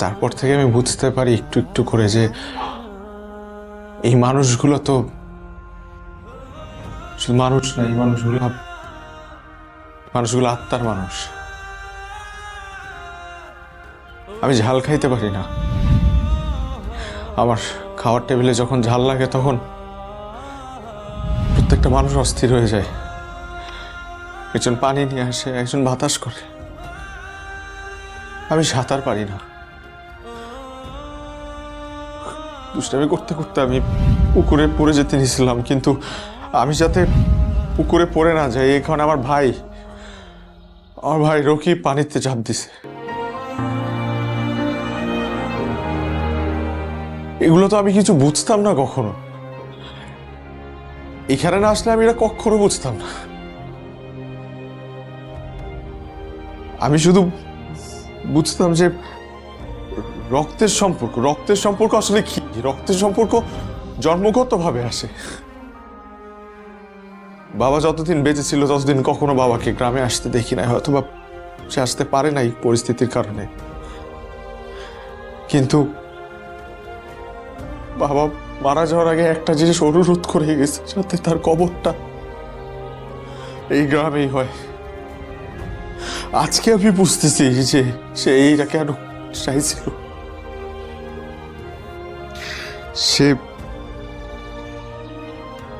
তারপর থেকে আমি বুঝতে পারি একটু একটু করে যে এই মানুষগুলো তো শুধু মানুষ না, এই মানুষগুলো আত্মার মানুষ। আমি ঝাল খাইতে পারি না। আমার খাওয়ার টেবিলে যখন ঝাল লাগে তখন প্রত্যেকটা মানুষ অস্থির হয়ে যায়। একজন পানি নিয়ে আসে, একজন বাতাস করে। আমি সাঁতার পারি না। দুষ্টামি করতে করতে আমি পুকুরে পড়ে যেতে নিয়েছিলাম, কিন্তু আমি যাতে পুকুরে পড়ে না যাই এই কারণে আমার ভাই রকি পানিতে ঝাঁপ দিছে। এগুলো তো আমি কিছু বুঝতাম না কখনো। এখানে না আসলে আমি এটা কখনো বুঝতাম না। আমি শুধু বুঝতাম যে রক্তের সম্পর্ক আসলে কি। রক্তের সম্পর্ক জন্মগতভাবে আসে। বাবা যতদিন বেঁচে ছিল ততদিন কখনো বাবাকে গ্রামে আসতে দেখি নাই, হয়তো বা সে আসতে পারে নাই পরিস্থিতির কারণে। কিন্তু বাবা মারা যাওয়ার আগে একটা জিনিস অনুরোধ করে গেছে, যাতে তার কবরটা এই গ্রামেই হয়। আজকে আমি বুঝতেছি যে সে এইটা কেন চাইছিল। সে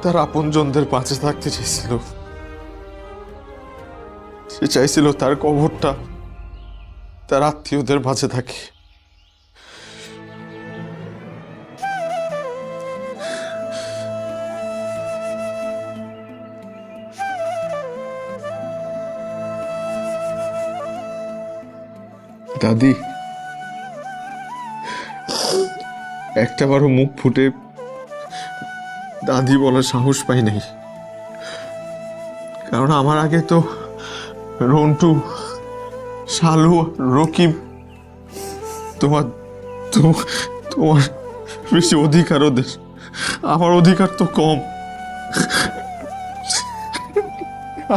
তার আপনজনদের পাশে থাকতে চাইছিল। সে চাইছিল তার কবরটা তার আত্মীয়দের মাঝে থাকে। দাদি একটাবারও মুখ ফুটে দাদি বলার সাহস পাই নাই, কারণ আমার আগে তো রন্টু, শালু, রকিব তোমার তোমার বেশি অধিকার ওদের, আমার অধিকার তো কম।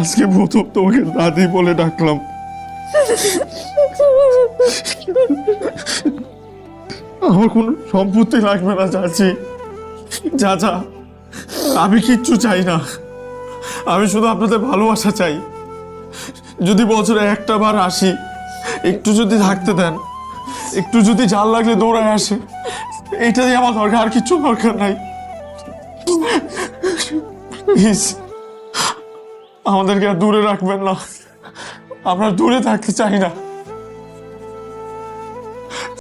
আজকে প্রথম তোমাকে দাদি বলে ডাকলাম। আমার কোনো সম্পত্তি লাগবে না চাচি, চাচা, আমি কিচ্ছু চাই না। আমি শুধু আপনাদের ভালোবাসা চাই। যদি বছরে একটা বার আসি, একটু যদি থাকতে দেন, একটু যদি জাল লাগলে দৌড়ায় আসে, এইটাই আমার দরকার, আর কিচ্ছু দরকার নাই। প্লিজ আমাদেরকে আর দূরে রাখবেন না, আমরা দূরে থাকতে চাই না।